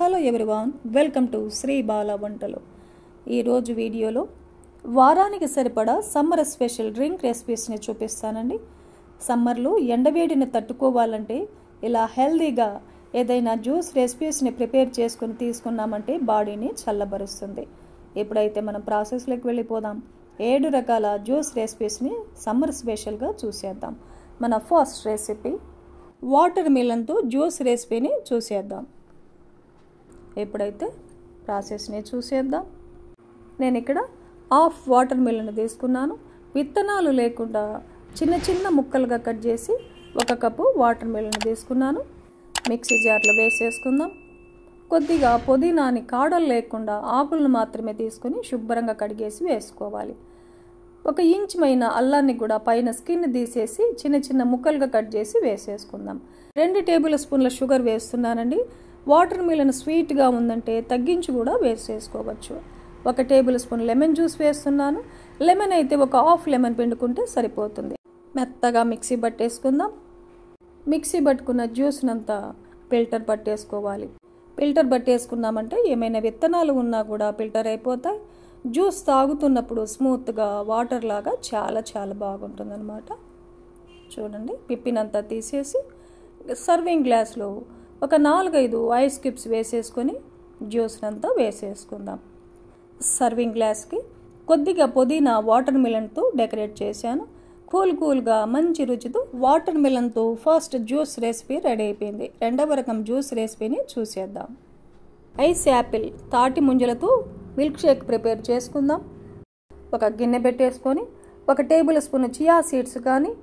Hello everyone, welcome to Sri Bala వంటలు. ఈరోజు వీడియోలో వారానికి సరిపడా సమ్మర్ స్పెషల్ డ్రింక్ రెసిపీస్ని చూపిస్తానండి. సమ్మర్లో ఎండవేడిని తట్టుకోవాలంటే ఇలా హెల్దీగా ఏదైనా జ్యూస్ రెసిపీస్ని ప్రిపేర్ చేసుకుని తీసుకున్నామంటే బాడీని చల్లబరుస్తుంది. ఇప్పుడైతే మనం ప్రాసెస్లోకి వెళ్ళిపోదాం. 7 రకాల జ్యూస్ రెసిపీస్ని సమ్మర్ స్పెషల్గా చూసేద్దాం. మన ఫస్ట్ రెసిపీ వాటర్ మిలన్తో జ్యూస్ రెసిపీని చూసేద్దాం. ఇప్పుడైతే ప్రాసెస్ని చూసేద్దాం. నేను ఇక్కడ హాఫ్ వాటర్ మిలన్ తీసుకున్నాను. విత్తనాలు లేకుండా చిన్న చిన్న ముక్కలుగా కట్ చేసి 1 కప్పు వాటర్ మిలన్ తీసుకున్నాను. మిక్సీ జార్లో వేసేసుకుందాం. కొద్దిగా పుదీనాని కాడలు లేకుండా ఆకులను మాత్రమే తీసుకొని శుభ్రంగా కడిగేసి వేసుకోవాలి. 1 ఇంచుమైన అల్లాన్ని కూడా పైన స్కిన్ తీసేసి చిన్న చిన్న ముక్కలుగా కట్ చేసి వేసేసుకుందాం. 2 టేబుల్ స్పూన్ల షుగర్ వేస్తున్నానండి. వాటర్ మిలన్ స్వీట్గా ఉందంటే తగ్గించి కూడా వేసేసుకోవచ్చు. 1 టేబుల్ స్పూన్ లెమన్ జ్యూస్ వేస్తున్నాను. లెమన్ అయితే 1 హాఫ్ లెమన్ పిండుకుంటే సరిపోతుంది. మెత్తగా మిక్సీ పట్టేసుకుందాం. మిక్సీ పట్టుకున్న జ్యూస్నంతా ఫిల్టర్ పట్టేసుకోవాలి. ఫిల్టర్ పట్టేసుకున్నామంటే ఏమైనా విత్తనాలు ఉన్నా కూడా ఫిల్టర్ అయిపోతాయి. జ్యూస్ తాగుతున్నప్పుడు స్మూత్గా వాటర్ లాగా చాలా బాగుంటుంది అన్నమాట. చూడండి, పిప్పినంతా తీసేసి సర్వింగ్ గ్లాస్లో 4-5 ఐస్ క్యూబ్స్ వేసేసుకొని జ్యూస్నంతా వేసేసుకుందాం. సర్వింగ్ గ్లాస్కి కొద్దిగా పుదీనా వాటర్ మిలన్తో డెకరేట్ చేశాను. కూల్గా మంచి రుచితో వాటర్ మిలన్తో ఫస్ట్ జ్యూస్ రెసిపీ రెడీ అయిపోయింది. 2వ రకం జ్యూస్ రెసిపీని చూసేద్దాం. ఐస్ యాపిల్ తాటి ముంజలతో మిల్క్ షేక్ ప్రిపేర్ చేసుకుందాం. 1 గిన్నె పెట్టేసుకొని 1 టేబుల్ స్పూన్ చియా సీడ్స్ కానీ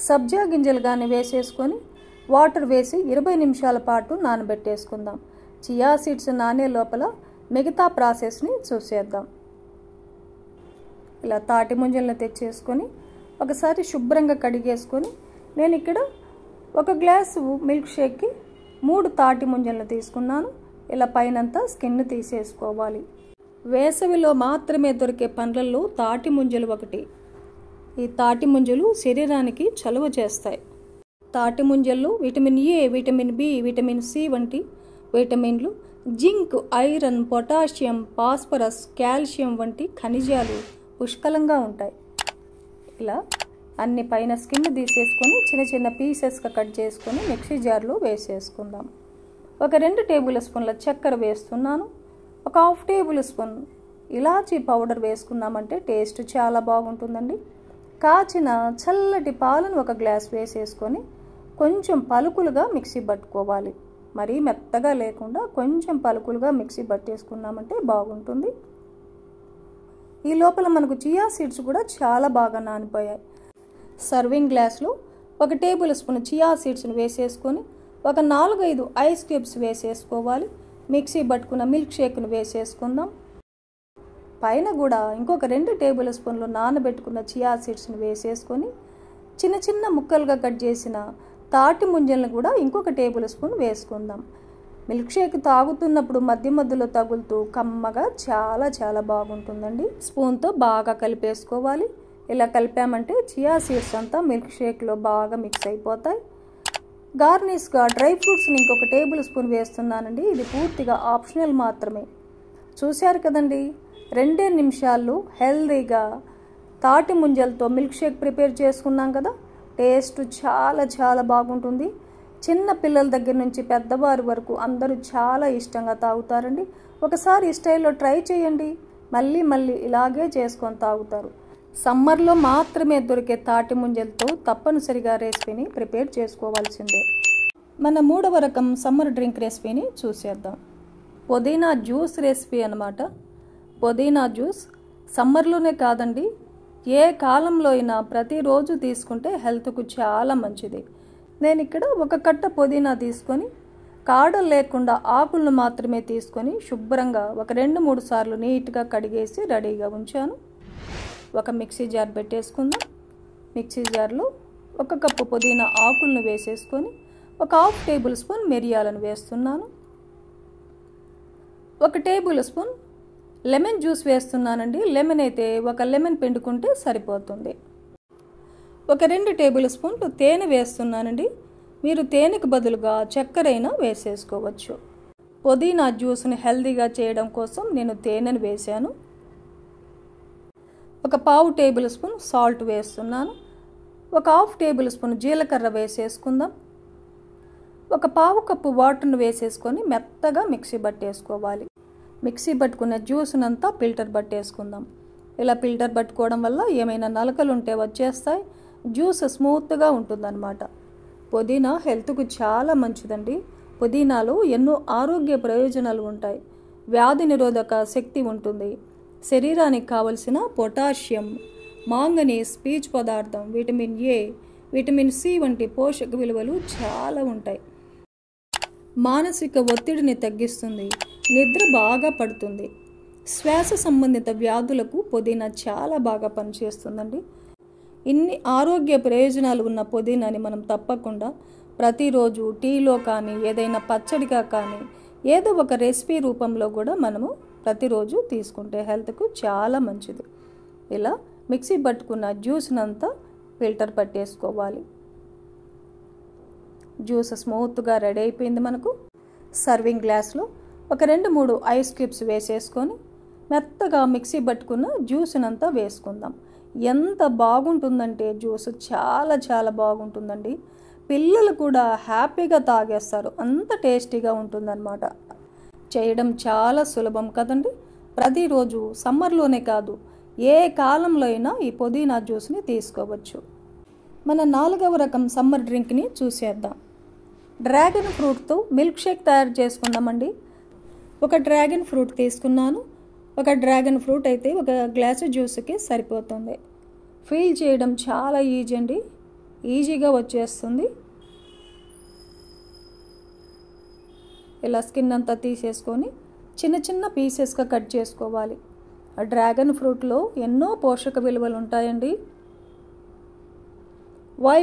సబ్జా గింజలు కానీ వేసేసుకొని వాటర్ వేసి 20 నిమిషాల పాటు నానబెట్టేసుకుందాం. చియా సీడ్స్ నానే లోపల మిగతా ప్రాసెస్ని చూసేద్దాం. ఇలా తాటి ముంజలను తెచ్చేసుకొని ఒకసారి శుభ్రంగా కడిగేసుకొని నేను ఇక్కడ 1 గ్లాసు మిల్క్ షేక్కి 3 తాటి ముంజలను తీసుకున్నాను. ఇలా పైనంతా స్కిన్ తీసేసుకోవాలి. వేసవిలో మాత్రమే దొరికే పండ్లలో తాటి ముంజలు ఒకటి. ఈ తాటి ముంజలు శరీరానికి చలువ చేస్తాయి. తాటి ముంజల్లో vitamin A, vitamin B, vitamin C వంటి విటమిన్లు, zinc, iron, potassium, phosphorus, calcium వంటి ఖనిజాలు పుష్కలంగా ఉంటాయి. ఇలా అన్ని పైన స్కిన్ తీసేసుకొని చిన్న చిన్న పీసెస్గా కట్ చేసుకొని మిక్సీ జార్లో వేసేసుకుందాం. 2 టేబుల్ స్పూన్ల చక్కెర వేస్తున్నాను. 1 హాఫ్ టేబుల్ స్పూన్ ఇలాచీ పౌడర్ వేసుకున్నామంటే టేస్ట్ చాలా బాగుంటుందండి. కాచిన చల్లటి పాలను 1 గ్లాస్ వేసేసుకొని కొంచెం పలుకులుగా మిక్సీ పట్టుకోవాలి. మరీ మెత్తగా లేకుండా కొంచెం పలుకులుగా మిక్సీ పట్టేసుకున్నామంటే బాగుంటుంది. ఈ లోపల మనకు చియా సీడ్స్ కూడా చాలా బాగా నానిపోయాయి. సర్వింగ్ గ్లాస్లో 1 టేబుల్ స్పూన్ చియా సీడ్స్ని వేసేసుకొని 4-5 ఐస్ క్యూబ్స్ వేసేసుకోవాలి. మిక్సీ పట్టుకున్న మిల్క్ షేక్ను వేసేసుకుందాం. పైన కూడా ఇంకొక 2 టేబుల్ స్పూన్లు నానబెట్టుకున్న చియా సీడ్స్ని వేసేసుకొని చిన్న చిన్న ముక్కలుగా కట్ చేసిన తాటి ముంజలను కూడా ఇంకొక టేబుల్ స్పూన్ వేసుకుందాం. మిల్క్ షేక్ తాగుతున్నప్పుడు మధ్యలో తగులుతూ కమ్మగా చాలా బాగుంటుందండి. స్పూన్తో బాగా కలిపేసుకోవాలి. ఇలా కలిపామంటే చియా సీడ్స్ అంతా మిల్క్ షేక్లో బాగా మిక్స్ అయిపోతాయి. గార్నిష్గా డ్రై ఫ్రూట్స్ని ఇంకొక టేబుల్ స్పూన్ వేస్తున్నానండి. ఇది పూర్తిగా ఆప్షనల్ మాత్రమే. చూశారు కదండి, 2 నిమిషాల్లో హెల్దీగా తాటి ముంజలతో మిల్క్ షేక్ ప్రిపేర్ చేసుకున్నాం కదా. టేస్ట్ చాలా బాగుంటుంది. చిన్న పిల్లల దగ్గర నుంచి పెద్దవారి వరకు అందరూ చాలా ఇష్టంగా తాగుతారండి. ఒకసారి ఈ స్టైల్లో ట్రై చేయండి. మళ్ళీ ఇలాగే చేసుకొని తాగుతారు. సమ్మర్లో మాత్రమే దొరికే తాటి ముంజలతో తప్పనిసరిగా రెసిపీని ప్రిపేర్ చేసుకోవాల్సిందే. మన 3వ రకం సమ్మర్ డ్రింక్ రెసిపీని చూసేద్దాం. పుదీనా జ్యూస్ రెసిపీ అన్నమాట. పుదీనా జ్యూస్ సమ్మర్లోనే కాదండి, ఏ కాలంలో అయినా ప్రతిరోజు తీసుకుంటే హెల్త్కు చాలా మంచిది. నేను ఇక్కడ 1 కట్ట పుదీనా తీసుకొని కాడలు లేకుండా ఆకులను మాత్రమే తీసుకొని శుభ్రంగా 2-3 సార్లు నీట్గా కడిగేసి రెడీగా ఉంచాను. 1 మిక్సీ జార్ పెట్టేసుకుందాం. మిక్సీ జార్లో 1 కప్పు పుదీనా ఆకులను వేసేసుకొని 1 హాఫ్ టేబుల్ స్పూన్ మిరియాలను వేస్తున్నాను. 1 టేబుల్ స్పూన్ లెమన్ జ్యూస్ వేస్తున్నానండి. లెమన్ అయితే 1 లెమన్ పిండుకుంటే సరిపోతుంది. 2 టేబుల్ స్పూన్లు తేనె వేస్తున్నానండి. మీరు తేనెకు బదులుగా చక్కెర అయినా వేసేసుకోవచ్చు. పుదీనా జ్యూస్ని హెల్తీగా చేయడం కోసం నేను తేనెను వేశాను. ఒక పావు టేబుల్ స్పూన్ సాల్ట్ వేస్తున్నాను. ఒక హాఫ్ టేబుల్ స్పూన్ జీలకర్ర వేసేసుకుందాం. ఒక పావు కప్పు వాటర్ను వేసేసుకొని మెత్తగా మిక్సీ పట్టేసుకోవాలి. మిక్సీ పట్టుకున్న జ్యూస్నంతా ఫిల్టర్ పట్టేసుకుందాం. ఇలా ఫిల్టర్ పట్టుకోవడం వల్ల ఏమైనా నలకలు ఉంటే వచ్చేస్తాయి, జ్యూస్ స్మూత్గా ఉంటుందన్నమాట. పుదీనా హెల్త్కు చాలా మంచిదండి. పుదీనాలో ఎన్నో ఆరోగ్య ప్రయోజనాలు ఉంటాయి. వ్యాధి నిరోధక శక్తి ఉంటుంది. శరీరానికి కావలసిన పొటాషియం, మాంగనీస్, పీచు పదార్థం, విటమిన్ ఏ, విటమిన్ సి వంటి పోషక విలువలు చాలా ఉంటాయి. మానసిక ఒత్తిడిని తగ్గిస్తుంది. నిద్ర బాగా పడుతుంది. శ్వాస సంబంధిత వ్యాధులకు పుదీనా చాలా బాగా పనిచేస్తుందండి. ఇన్ని ఆరోగ్య ప్రయోజనాలు ఉన్న పుదీనాని మనం తప్పకుండా ప్రతిరోజు టీలో కానీ, ఏదైనా పచ్చడిగా కానీ, ఏదో ఒక రెసిపీ రూపంలో కూడా మనము ప్రతిరోజు తీసుకుంటే హెల్త్కు చాలా మంచిది. ఇలా మిక్సీ పట్టుకున్న జ్యూస్నంతా ఫిల్టర్ పట్టేసుకోవాలి. జ్యూస్ స్మూత్గా రెడీ అయిపోయింది. మనకు సర్వింగ్ గ్లాస్లో ఒక 2-3 ఐస్ క్యూబ్స్ వేసేసుకొని మెత్తగా మిక్సీ పట్టుకున్న జ్యూస్నంతా వేసుకుందాం. ఎంత బాగుంటుందంటే జ్యూస్ చాలా చాలా బాగుంటుందండి. పిల్లలు కూడా హ్యాపీగా తాగేస్తారు, అంత టేస్టీగా ఉంటుందన్నమాట. చేయడం చాలా సులభం కదండి. ప్రతిరోజు సమ్మర్లోనే కాదు, ఏ కాలంలో అయినా ఈ పుదీనా జ్యూస్ని తీసుకోవచ్చు. మన 4వ రకం సమ్మర్ డ్రింక్ని చూసేద్దాం. డ్రాగన్ ఫ్రూట్తో మిల్క్ షేక్ తయారు చేసుకుందామండి. ఒక డ్రాగన్ ఫ్రూట్ తీసుకున్నాను. ఒక డ్రాగన్ ఫ్రూట్ అయితే ఒక గ్లాసు జ్యూస్కి సరిపోతుంది. ఫీల్ చేయడం చాలా ఈజీ అండి, ఈజీగా వచ్చేస్తుంది. ఇలా స్కిన్ అంతా తీసేసుకొని చిన్న చిన్న పీసెస్గా కట్ చేసుకోవాలి. ఆ డ్రాగన్ ఫ్రూట్లో ఎన్నో పోషక విలువలు ఉంటాయండి.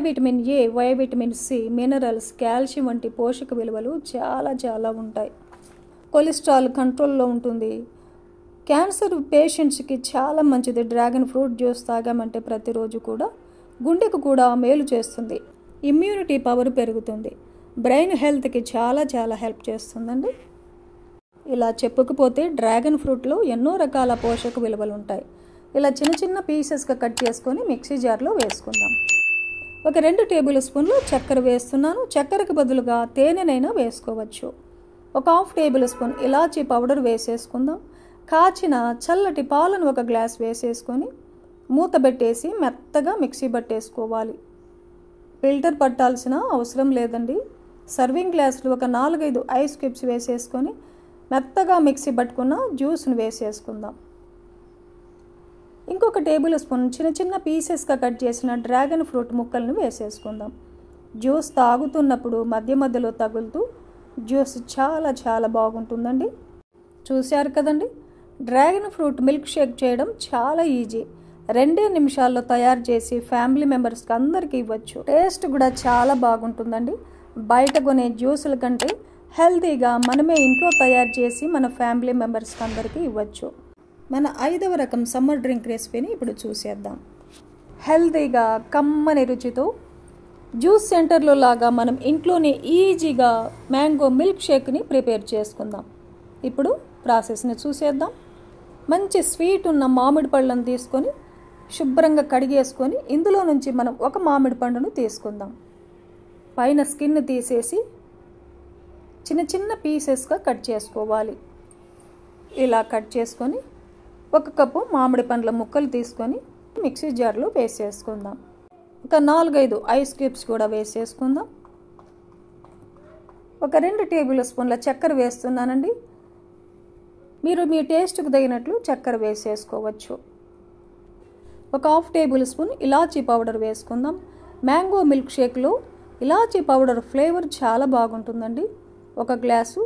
Vitamin A, vitamin C, minerals, calcium వంటి పోషక విలువలు చాలా చాలా ఉంటాయి. కొలెస్ట్రాల్ కంట్రోల్లో ఉంటుంది. క్యాన్సర్ పేషెంట్స్కి చాలా మంచిది డ్రాగన్ ఫ్రూట్ జ్యూస్ తాగామంటే. ప్రతిరోజు కూడా గుండెకు కూడా మేలు చేస్తుంది. ఇమ్యూనిటీ పవర్ పెరుగుతుంది. బ్రెయిన్ హెల్త్కి చాలా చాలా హెల్ప్ చేస్తుందండి. ఇలా చెప్పుకుపోతే డ్రాగన్ ఫ్రూట్లో ఎన్నో రకాల పోషక విలువలు ఉంటాయి. ఇలా చిన్న చిన్న పీసెస్గా కట్ చేసుకొని మిక్సీ జార్లో వేసుకుందాం. ఒక 2 టేబుల్ స్పూన్లు చక్కెర వేస్తున్నాను. చక్కెరకు బదులుగా తేనెనైనా వేసుకోవచ్చు. ఒక హాఫ్ టేబుల్ స్పూన్ ఇలాచీ పౌడర్ వేసేసుకుందాం. కాచిన చల్లటి పాలను ఒక గ్లాస్ వేసేసుకొని మూత పెట్టేసి మెత్తగా మిక్సీ పట్టేసుకోవాలి. ఫిల్టర్ పట్టాల్సిన అవసరం లేదండి. సర్వింగ్ గ్లాసులు ఒక 4-5 ఐస్ క్యూబ్స్ వేసేసుకొని మెత్తగా మిక్సీ పట్టుకున్న జ్యూస్ని వేసేసుకుందాం. ఇంకొక టేబుల్ స్పూన్ చిన్న చిన్న పీసెస్గా కట్ చేసిన డ్రాగన్ ఫ్రూట్ ముక్కలను వేసేసుకుందాం. జ్యూస్ తాగుతున్నప్పుడు మధ్య మధ్యలో తగులుతూ జ్యూస్ చాలా చాలా బాగుంటుందండి. చూశారు కదండి, డ్రాగన్ ఫ్రూట్ మిల్క్ షేక్ చేయడం చాలా ఈజీ. 2 నిమిషాల్లో తయారు చేసి ఫ్యామిలీ మెంబర్స్కి అందరికీ ఇవ్వచ్చు. టేస్ట్ కూడా చాలా బాగుంటుందండి. బయట కొనే జ్యూసుల కంటే హెల్తీగా మనమే ఇంట్లో తయారు చేసి మన ఫ్యామిలీ మెంబర్స్కి అందరికీ ఇవ్వచ్చు. మన 5వ రకం సమ్మర్ డ్రింక్ రెసిపీని ఇప్పుడు చూసేద్దాం. హెల్తీగా కమ్మని రుచితో జ్యూస్ సెంటర్లో లాగా మనం ఇంట్లోనే ఈజీగా మ్యాంగో మిల్క్ షేక్ని ప్రిపేర్ చేసుకుందాం. ఇప్పుడు ప్రాసెస్ని చూసేద్దాం. మంచి స్వీట్ ఉన్న మామిడి పళ్ళను తీసుకొని శుభ్రంగా కడిగేసుకొని ఇందులో నుంచి మనం ఒక మామిడి పండును తీసుకుందాం. పైన స్కిన్ తీసేసి చిన్న చిన్న పీసెస్గా కట్ చేసుకోవాలి. ఇలా కట్ చేసుకొని 1 కప్పు మామిడి పండ్ల ముక్కలు తీసుకొని మిక్సీ జార్లో వేసేసుకుందాం. ఒక 4-5 ఐస్ క్యూబ్స్ కూడా వేసేసుకుందాం. ఒక 2 టేబుల్ స్పూన్ల చక్కెర వేస్తున్నానండి. మీరు మీ టేస్ట్కు తగినట్లు చక్కెర వేసేసుకోవచ్చు. ఒక హాఫ్ టేబుల్ స్పూన్ ఇలాచీ పౌడర్ వేసుకుందాం. మ్యాంగో మిల్క్ షేక్లో ఇలాచీ పౌడర్ ఫ్లేవర్ చాలా బాగుంటుందండి. 1 గ్లాసు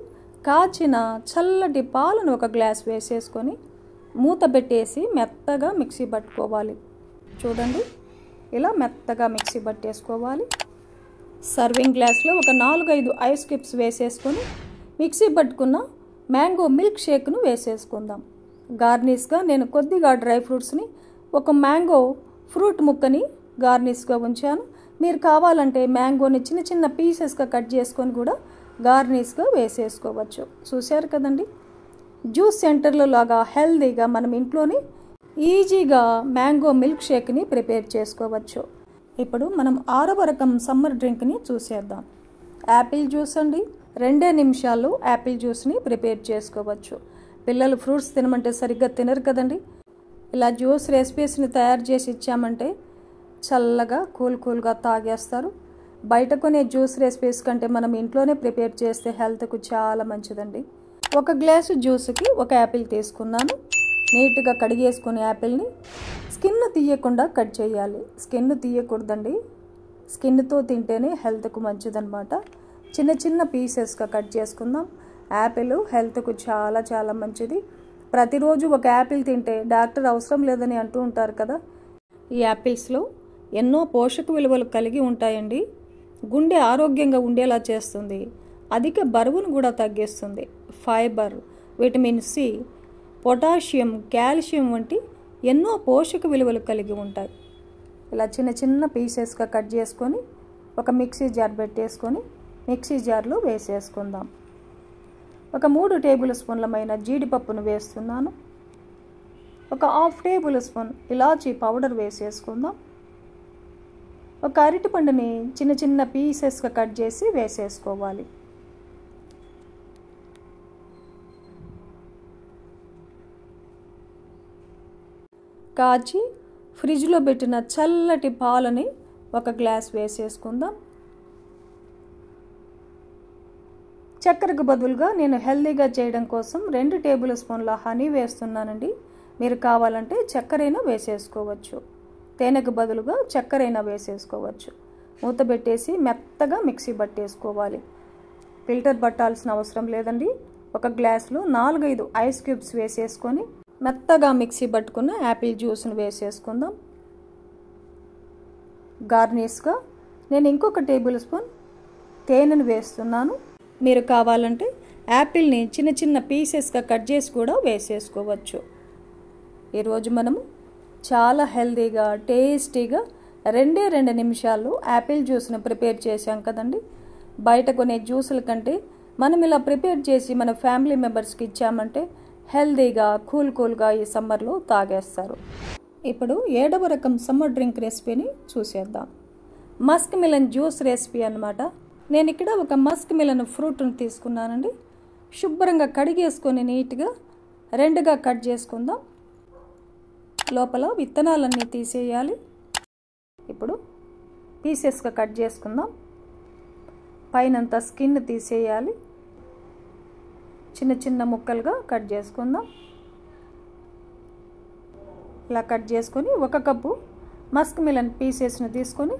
కాచిన చల్లటి పాలను 1 గ్లాస్ వేసేసుకొని మూత పెట్టేసి మెత్తగా మిక్సీ పట్టుకోవాలి. చూడండి, ఇలా మెత్తగా మిక్సీ పట్టేసుకోవాలి. సర్వింగ్ గ్లాస్లో ఒక 4-5 ఐస్ క్యూబ్స్ వేసేసుకొని మిక్సీ పట్టుకున్న మ్యాంగో మిల్క్ షేక్ను వేసేసుకుందాం. గార్నిష్గా నేను కొద్దిగా డ్రై ఫ్రూట్స్ని, 1 మ్యాంగో ఫ్రూట్ ముక్కని గార్నిష్గా ఉంచాను. మీరు కావాలంటే మ్యాంగోని చిన్న చిన్న పీసెస్గా కట్ చేసుకొని కూడా గార్నిష్గా వేసేసుకోవచ్చు. చూశారు కదండి, జ్యూస్ సెంటర్లో లాగా హెల్దీగా మనం ఇంట్లోనే ఈజీగా మ్యాంగో మిల్క్ షేక్ని ప్రిపేర్ చేసుకోవచ్చు. ఇప్పుడు మనం 6వ రకం సమ్మర్ డ్రింక్ని చూసేద్దాం. యాపిల్ జ్యూస్ అండి. 2 నిమిషాల్లో యాపిల్ జ్యూస్ని ప్రిపేర్ చేసుకోవచ్చు. పిల్లలు ఫ్రూట్స్ తినమంటే సరిగ్గా తినరు కదండి. ఇలా జ్యూస్ రెసిపీస్ని తయారు చేసి ఇచ్చామంటే చల్లగా కూల్గా తాగేస్తారు. బయట కొనే జ్యూస్ రెసిపీస్ కంటే మనం ఇంట్లోనే ప్రిపేర్ చేస్తే హెల్త్కు చాలా మంచిదండి. 1 గ్లాసు జ్యూస్కి 1 యాపిల్ తీసుకున్నాను. నీట్గా కడిగేసుకుని యాపిల్ని స్కిన్ తీయకుండా కట్ చేయాలి. స్కిన్ తీయకూడదండి, స్కిన్తో తింటేనే హెల్త్కు మంచిదన్నమాట. చిన్న పీసెస్గా కట్ చేసుకుందాం. యాపిల్ హెల్త్కు చాలా మంచిది. ప్రతిరోజు 1 యాపిల్ తింటే డాక్టర్ అవసరం లేదని అంటూ ఉంటారు కదా. ఈ యాపిల్స్లో ఎన్నో పోషక విలువలు కలిగి ఉంటాయండి. గుండె ఆరోగ్యంగా ఉండేలా చేస్తుంది. అధిక బరువును కూడా తగ్గిస్తుంది. Fibre, vitamin C, potassium, calcium వంటి ఎన్నో పోషక విలువలు కలిగి ఉంటాయి. ఇలా చిన్న పీసెస్గా కట్ చేసుకొని ఒక మిక్సీ జార్ పెట్టేసుకొని మిక్సీ జార్లో వేసేసుకుందాం. ఒక 3 టేబుల్ స్పూన్లమైన జీడిపప్పును వేస్తున్నాను. ఒక 1/2 టేబుల్ స్పూన్ ఇలాచీ పౌడర్ వేసేసుకుందాం. ఒక అరటిపండుని చిన్న పీసెస్గా కట్ చేసి వేసేసుకోవాలి. కాచి ఫ్రిడ్జ్లో పెట్టిన చల్లటి పాలని 1 గ్లాస్ వేసేసుకుందాం. చక్కెరకు బదులుగా నేను హెల్దీగా చేయడం కోసం 2 టేబుల్ స్పూన్ల హనీ వేస్తున్నానండి. మీరు కావాలంటే చక్కెరైనా వేసేసుకోవచ్చు. తేనెకు బదులుగా చక్కెరైనా వేసేసుకోవచ్చు. మూత పెట్టేసి మెత్తగా మిక్సీ పట్టేసుకోవాలి. ఫిల్టర్ పట్టాల్సిన అవసరం లేదండి. 1 గ్లాసులో 4-5 ఐస్ క్యూబ్స్ వేసేసుకొని మెత్తగా మిక్సీ పట్టుకున్న యాపిల్ జ్యూస్ను వేసేసుకుందాం. గార్నిష్గా నేను ఇంకొక టేబుల్ స్పూన్ తేనెను వేస్తున్నాను. మీరు కావాలంటే యాపిల్ని చిన్న పీసెస్గా కట్ చేసి కూడా వేసేసుకోవచ్చు. ఈరోజు మనము చాలా హెల్దీగా టేస్టీగా 2 నిమిషాల్లో యాపిల్ జ్యూస్ను ప్రిపేర్ చేసాం కదండి. బయట కొనే జ్యూసుల కంటే మనం ఇలా ప్రిపేర్ చేసి మన ఫ్యామిలీ మెంబర్స్కి ఇచ్చామంటే హెల్దీగా కూల్గా ఈ సమ్మర్లో తాగేస్తారు. ఇప్పుడు 7వ రకం సమ్మర్ డ్రింక్ రెసిపీని చూసేద్దాం. మస్క్ మిలన్ జ్యూస్ రెసిపీ అన్నమాట. నేను ఇక్కడ ఒక మస్క్ మిలన్ ఫ్రూట్ని తీసుకున్నానండి. శుభ్రంగా కడిగేసుకొని నీట్గా 2గా కట్ చేసుకుందాం. లోపల విత్తనాలన్నీ తీసేయాలి. ఇప్పుడు పీసెస్గా కట్ చేసుకుందాం. పైనంతా స్కిన్ తీసేయాలి. చిన్న ముక్కలుగా కట్ చేసుకుందాం. ఇలా కట్ చేసుకొని 1 కప్పు మస్క్ మిలన్ పీసెస్ని తీసుకొని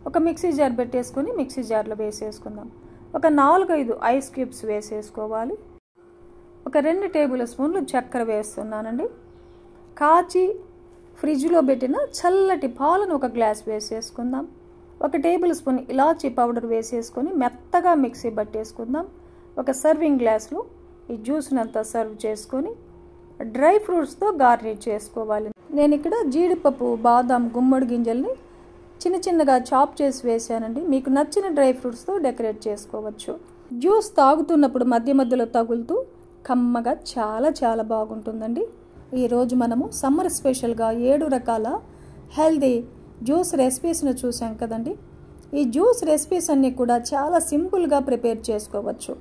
ఒక మిక్సీ జార్ పెట్టేసుకొని మిక్సీ జార్లో వేసేసుకుందాం. ఒక 4-5 ఐస్ క్యూబ్స్ వేసేసుకోవాలి. ఒక 2 టేబుల్ స్పూన్లు చక్కెర వేస్తున్నానండి. కాచి ఫ్రిడ్జ్లో పెట్టిన చల్లటి పాలను 1 గ్లాస్ వేసేసుకుందాం. 1 టేబుల్ స్పూన్ ఇలాచీ పౌడర్ వేసేసుకొని మెత్తగా మిక్సీ పట్టేసుకుందాం. ఒక సర్వింగ్ గ్లాస్లో ఈ జ్యూస్ని అంతా సర్వ్ చేసుకొని డ్రై ఫ్రూట్స్తో గార్నిష్ చేసుకోవాలి. నేను ఇక్కడ జీడిపప్పు, బాదాం, గుమ్మడి గింజల్ని చిన్నగా చాప్ చేసి వేసానండి. మీకు నచ్చిన డ్రై ఫ్రూట్స్తో డెకరేట్ చేసుకోవచ్చు. జ్యూస్ తాగుతున్నప్పుడు మధ్యలో తగులుతూ కమ్మగా చాలా బాగుంటుందండి. ఈరోజు మనము సమ్మర్ స్పెషల్గా 7 రకాల హెల్దీ జ్యూస్ రెసిపీస్ను చూసాం కదండి. ఈ జ్యూస్ రెసిపీస్ అన్నీ కూడా చాలా సింపుల్గా ప్రిపేర్ చేసుకోవచ్చు.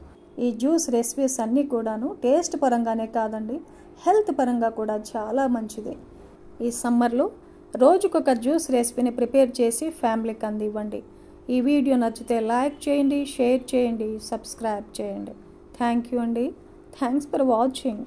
ఈ జ్యూస్ రెసిపీస్ అన్నీ కూడాను టేస్ట్ పరంగానే కాదండి, హెల్త్ పరంగా కూడా చాలా మంచిది. ఈ సమ్మర్లో రోజుకొక జ్యూస్ రెసిపీని ప్రిపేర్ చేసి ఫ్యామిలీకి అందివ్వండి. ఈ వీడియో నచ్చితే లైక్ చేయండి, షేర్ చేయండి, సబ్స్క్రైబ్ చేయండి. థ్యాంక్ యూ అండి. Thanks for watching.